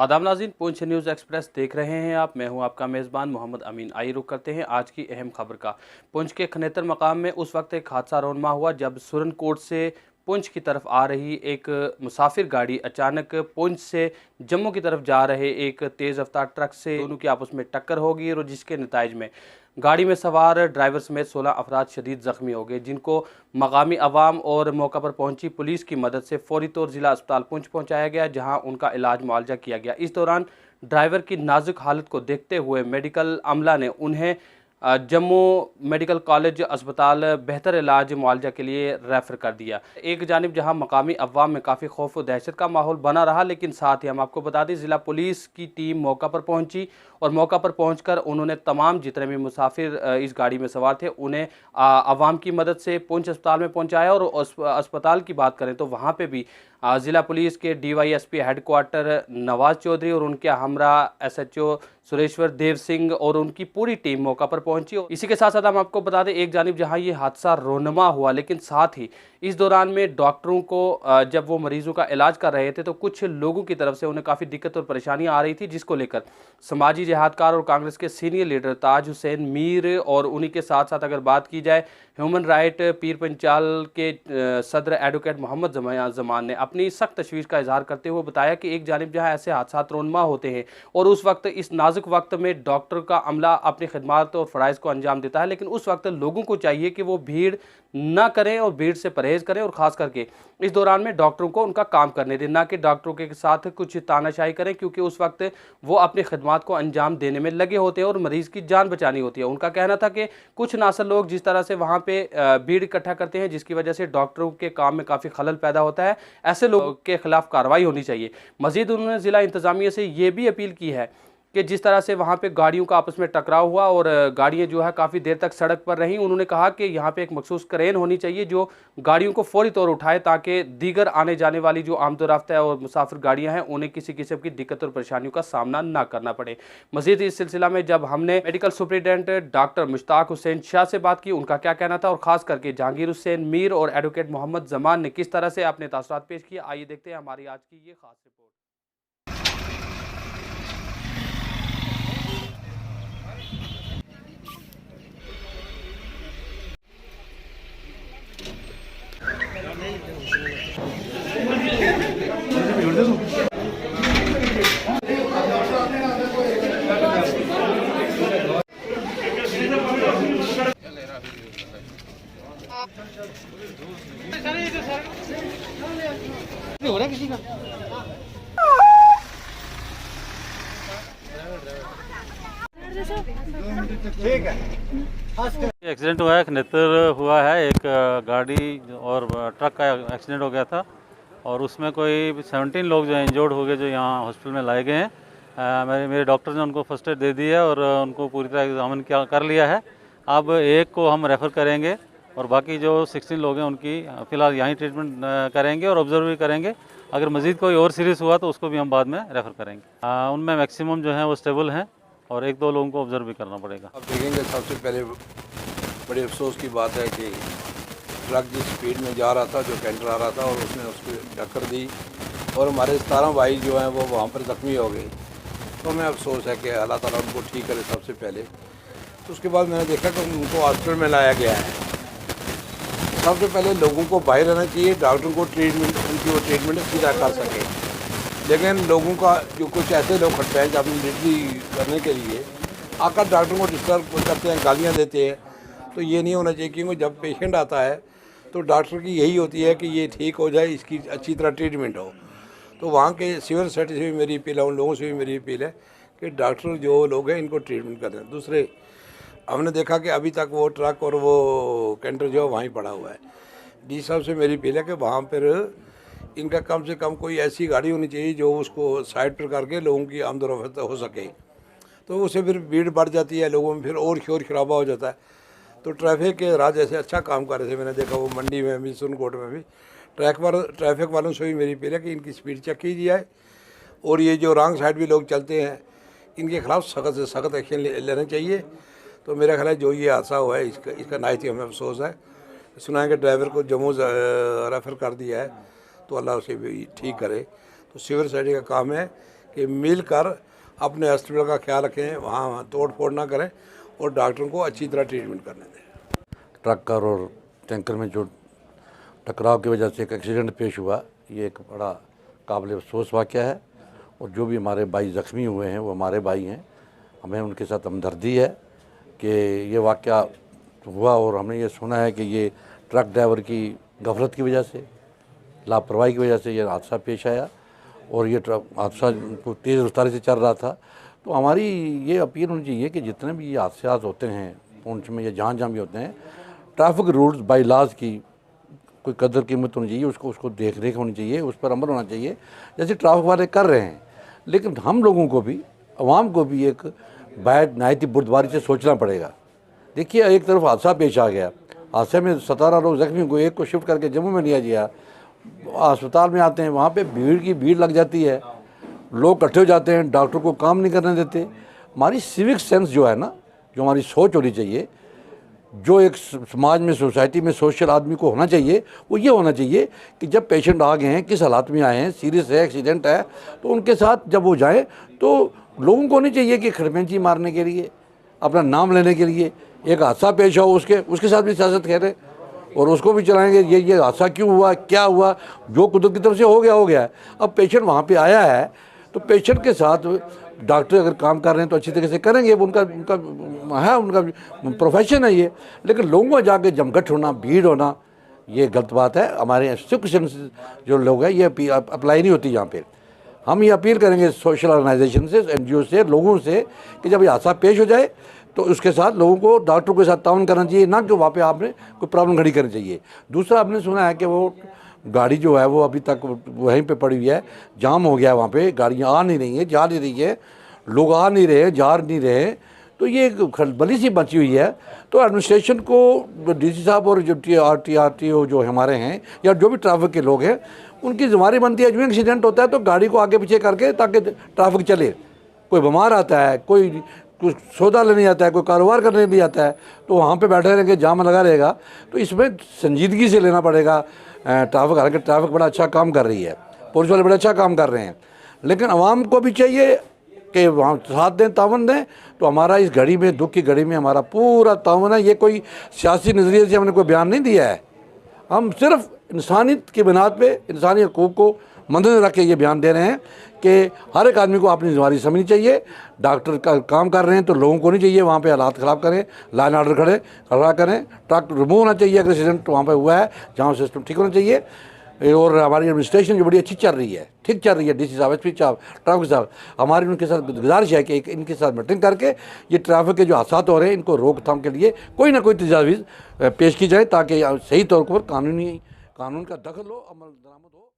आदाब नाज़रीन, Poonch news express देख रहे हैं आप। मैं हूं आपका मेज़बान मोहम्मद अमीन। आइए रुख करते हैं आज की अहम खबर का। पुंछ के खनेतर मकाम में उस वक्त एक हादसा रोनमा हुआ जब सुरनकोट से पुंछ की तरफ आ रही एक मुसाफिर गाड़ी अचानक पुंछ से जम्मू की तरफ जा रहे एक तेज़ रफ्तार ट्रक से दोनों की आपस में टक्कर हो गई और जिसके नतीजे में गाड़ी में सवार ड्राइवर समेत 16 अफराद शदीद ज़ख्मी हो गए, जिनको मकामी अवाम और मौका पर पहुंची पुलिस की मदद से फौरी तौर ज़िला अस्पताल पुंछ पहुंचाया गया, जहां उनका इलाज मुआवजा किया गया। इस दौरान ड्राइवर की नाजुक हालत को देखते हुए मेडिकल अमला ने उन्हें जम्मू मेडिकल कॉलेज अस्पताल बेहतर इलाज मुआवजा के लिए रेफ़र कर दिया। एक जानिब जहां मकामी अवाम में काफ़ी खौफ और दहशत का माहौल बना रहा, लेकिन साथ ही हम आपको बता दें ज़िला पुलिस की टीम मौका पर पहुंची और मौका पर पहुंचकर उन्होंने तमाम जितने भी मुसाफिर इस गाड़ी में सवार थे उन्हें अवाम की मदद से पुंछ अस्पताल में पहुंचाया। और अस्पताल की बात करें तो वहाँ पर भी ज़िला पुलिस के DYSP हेडक्वार्टर नवाज़ चौधरी और उनके हमरा SHO सुरेश्वर देव सिंह और उनकी पूरी टीम मौका पर पहुंची। इसी के साथ साथ हम आपको बता दें, एक जानिब जहां ये हादसा रोनमा हुआ, लेकिन साथ ही इस दौरान में डॉक्टरों को जब वो मरीजों का इलाज कर रहे थे तो कुछ लोगों की तरफ से उन्हें काफ़ी दिक्कत और परेशानियां आ रही थी, जिसको लेकर समाजी जिहादकार और कांग्रेस के सीनियर लीडर ताज हुसैन मीर और उन्हीं के साथ साथ अगर बात की जाए ह्यूमन राइट पीर पंचाल के सदर एडवोकेट मोहम्मद जमान ने अपनी सख्त तशवीश का इजहार करते हुए बताया कि एक जानिब जहां ऐसे हादसा रोनमा होते हैं और उस वक्त इस नाजुक वक्त में डॉक्टर का अमला अपनी खिदमत और फ़राइज़ को अंजाम देता है, लेकिन उस वक्त लोगों को चाहिए कि वो भीड़ ना करें और भीड़ से परहेज़ करें और ख़ास करके इस दौरान में डॉक्टरों को उनका काम करने दें, ना कि डॉक्टरों के साथ कुछ तानाशाही करें, क्योंकि उस वक्त वो अपनी खिदमत को अंजाम देने में लगे होते हैं और मरीज़ की जान बचानी होती है। उनका कहना था कि कुछ नासर लोग जिस तरह से वहाँ पे भीड़ इकट्ठा करते हैं, जिसकी वजह से डॉक्टरों के काम में काफ़ी खलल पैदा होता है, ऐसे लोगों के खिलाफ कार्रवाई होनी चाहिए। मज़ीद उन्होंने ज़िला इंतज़ामिया से ये भी अपील की है कि जिस तरह से वहाँ पे गाड़ियों का आपस में टकराव हुआ और गाड़ियाँ जो है काफ़ी देर तक सड़क पर रहीं, उन्होंने कहा कि यहाँ पे एक मखसूस क्रेन होनी चाहिए जो गाड़ियों को फौरी तौर उठाए, ताकि दीगर आने जाने वाली जो आमदोरफ्ता है और मुसाफिर गाड़ियाँ हैं उन्हें किसी किस्म की दिक्कत और परेशानियों का सामना ना करना पड़े। मज़ीद इस सिलसिला में जब हमने medical superintendent doctor Mushtaq Hussain Shah से बात की, उनका क्या कहना था और ख़ास करके जहांगीर हुसैन मीर और एडवोकेट मोहम्मद जमान ने किस तरह से अपने तासुरात पेश किए, आइए देखते हैं हमारी आज की ये खास रिपोर्ट। हो रहा किसी का ठीक है। एक्सीडेंट हुआ है, खनेतर हुआ है। एक गाड़ी और ट्रक का एक्सीडेंट हो गया था और उसमें कोई 17 लोग जो इंजर्ड हो गए, जो यहाँ हॉस्पिटल में लाए गए हैं। मेरे डॉक्टर ने उनको फर्स्ट एड दे दी है और उनको पूरी तरह एग्जामिन कर लिया है। अब एक को हम रेफ़र करेंगे और बाकी जो 16 लोग हैं उनकी फ़िलहाल यहीं ट्रीटमेंट करेंगे और ऑब्ज़र्व भी करेंगे। अगर मज़ीद कोई और सीरियस हुआ तो उसको भी हम बाद में रेफ़र करेंगे। उनमें मैक्सिमम जो है वो स्टेबल हैं और 1-2 लोगों को ऑब्ज़र्व भी करना पड़ेगा। अब देखेंगे, सबसे पहले बड़े अफसोस की बात है कि ट्रक जिस स्पीड में जा रहा था, जो कैंटर आ रहा था और उसने उसको टक्कर दी और हमारे 17 भाई जो हैं वो वहाँ पर ज़ख्मी हो गए। तो हमें अफसोस है कि अल्लाह ताला उनको ठीक करे सबसे पहले। तो उसके बाद मैंने देखा कि उनको हॉस्पिटल में लाया गया है। सबसे पहले लोगों को बाहर रहना चाहिए, डॉक्टर को ट्रीटमेंट उनकी वो ट्रीटमेंट सीधा कर सके, लेकिन लोगों का जो कुछ ऐसे लोग खड़ते हैं अपनी ड्यूटी करने के लिए आकर डॉक्टर को डिस्टर्ब करते हैं, गालियाँ देते हैं, तो ये नहीं होना चाहिए। क्योंकि जब पेशेंट आता है तो डॉक्टर की यही होती है कि ये ठीक हो जाए, इसकी अच्छी तरह ट्रीटमेंट हो। तो वहाँ के सिविल सोसाइटी से भी मेरी अपील है, उन लोगों से भी मेरी अपील है कि डॉक्टर जो लोग हैं इनको ट्रीटमेंट करें। दूसरे, हमने देखा कि अभी तक वो ट्रक और वो कैंटर जो है वहीं पड़ा हुआ है। डी साहब से मेरी अपील है कि वहाँ पर इनका कम से कम कोई ऐसी गाड़ी होनी चाहिए जो उसको साइड पर करके लोगों की आमदोरफ्त हो सके, तो उससे फिर भीड़ बढ़ जाती है, लोगों में फिर और शोर शराबा हो जाता है। तो ट्रैफिक के राज ऐसे अच्छा काम कर रहे थे, मैंने देखा वो मंडी में भी, सुरनकोट में भी। ट्रैफिक वालों से भी मेरी अपील है कि इनकी स्पीड चेक की जाए और ये जो रॉन्ग साइड भी लोग चलते हैं इनके खिलाफ सख्त से सख्त एक्शन लेना चाहिए। तो मेरा ख्याल है जो ये हादसा हुआ है इसका नायत ही हमें अफसोस है। सुना है कि ड्राइवर को जम्मू रेफ़र कर दिया है, तो अल्लाह उसे भी ठीक करे। तो सिविल सोसाइटी का काम है कि मिलकर अपने हॉस्पिटल का ख्याल रखें, वहाँ तोड़ फोड़ ना करें और डॉक्टरों को अच्छी तरह ट्रीटमेंट करने दें। ट्रक और टैंकर में जो टकराव की वजह से एक एक्सीडेंट पेश हुआ, ये एक बड़ा काबिल अफसोस वाक़या है और जो भी हमारे भाई ज़ख्मी हुए हैं वो हमारे भाई हैं। हमें उनके साथ हमदर्दी है कि ये वाक़या हुआ और हमने ये सुना है कि ये ट्रक ड्राइवर की गफलत की वजह से, लापरवाही की वजह से ये हादसा पेश आया और ये ट्रक हादसा तेज़ रफ्तारी से चल रहा था। तो हमारी ये अपील होनी चाहिए कि जितने भी ये हादसा होते हैं पुंछ में या जहाँ जहाँ भी होते हैं, ट्रैफिक रूल्स बाई लाज की कोई कदर कीमत होनी चाहिए, उसको देख रेख होनी चाहिए, उस पर अमल होना चाहिए जैसे ट्रैफिक वाले कर रहे हैं। लेकिन हम लोगों को भी, आवाम को भी एक बैठ नायती बुर्दबारी से सोचना पड़ेगा। देखिए, एक तरफ हादसा पेश आ गया, हादसे में 17 लोग जख्मी हुए, एक को शिफ्ट करके जम्मू में लिया गया, अस्पताल में आते हैं, वहाँ पे भीड़ की भीड़ लग जाती है, लोग इकट्ठे हो जाते हैं, डॉक्टर को काम नहीं करने देते। हमारी सिविक सेंस जो है ना, जो हमारी सोच होनी चाहिए, जो एक समाज में, सोसाइटी में सोशल आदमी को होना चाहिए, वो ये होना चाहिए कि जब पेशेंट आ गए हैं, किस हालात में आए हैं, सीरियस है, एक्सीडेंट है, तो उनके साथ जब वो जाएँ तो लोगों को नहीं चाहिए कि खड़मेंची मारने के लिए, अपना नाम लेने के लिए एक हादसा पेश हो, उसके साथ भी सियासत खेलें और उसको भी चलाएंगे। ये हादसा क्यों हुआ, क्या हुआ, जो कुदरत की तरफ से हो गया है। अब पेशेंट वहाँ पे आया है तो पेशेंट के साथ डॉक्टर अगर काम कर रहे हैं तो अच्छी तरीके से करेंगे, वो उनका प्रोफेशन है ये। लेकिन लोगों को जाके जमघट होना, भीड़ होना, ये गलत बात है। हमारे सिविक सेंस जो लोग हैं ये अप्लाई नहीं होती यहाँ पे। हम ये अपील करेंगे सोशल ऑर्गेनाइजेशन से, NGO से, लोगों से कि जब ये हादसा पेश हो जाए तो उसके साथ लोगों को डॉक्टर के साथ ताउन करना चाहिए, ना कि वहाँ पे आपने कोई प्रॉब्लम खड़ी करनी चाहिए। दूसरा, आपने सुना है कि वो गाड़ी जो है वो अभी तक वहीं पे पड़ी हुई है, जाम हो गया है, वहाँ पे गाड़ियाँ आ नहीं रही हैं, जा नहीं रही है, लोग आ नहीं रहे, जा नहीं रहे, तो ये एक खलबली सी बची हुई है। तो एडमिनिस्ट्रेशन को, DC साहब और जो TRTO जो हमारे हैं या जो भी ट्रैफिक के लोग हैं, उनकी जिम्मेदारी बनती है, जो एक्सीडेंट होता है तो गाड़ी को आगे पीछे करके ताकि ट्रैफिक चले। कोई बीमार आता है, कोई कुछ सौदा लेने आता है, कोई कारोबार करने नहीं आता है, तो वहाँ पे बैठे रहेंगे, जाम लगा रहेगा। तो इसमें संजीदगी से लेना पड़ेगा ट्रैफिक। हालांकि ट्रैफिक बड़ा अच्छा काम कर रही है, पुलिस वाले बड़ा अच्छा काम कर रहे हैं, लेकिन आवाम को भी चाहिए कि वहाँ साथ दें, तावन दें। तो हमारा इस घड़ी में, दुख की घड़ी में हमारा पूरा तावन है। ये कोई सियासी नज़रिए से हमने कोई बयान नहीं दिया है, हम सिर्फ इंसानियत की बुनियाद पे, इंसानी हकूक़ को मद्देनज़र रख के ये बयान दे रहे हैं कि हर एक आदमी को अपनी जिम्मेदारी समझनी चाहिए। डॉक्टर का काम कर रहे हैं तो लोगों को नहीं चाहिए वहाँ पे हालात ख़राब करें, लाइन ऑर्डर खड़ा करें। ट्रक रिमूव होना चाहिए अगर एक्सीडेंट वहाँ पे हुआ है, जहाँ सिस्टम ठीक होना चाहिए। और हमारी एडमिनिस्ट्रेशन जो बड़ी अच्छी चल रही है, ठीक चल रही है, DC साहब, SP साहब, ट्रैफिक साहब, हमारी उनके साथ गुजारिश है कि इनके साथ मीटिंग करके ये ट्रैफिक के जो हादसा हो रहे हैं इनको रोकथाम के लिए कोई ना कोई तजावीज़ पेश की जाए, ताकि सही तौर पर कानून का दखल हो, अमल दरामद हो।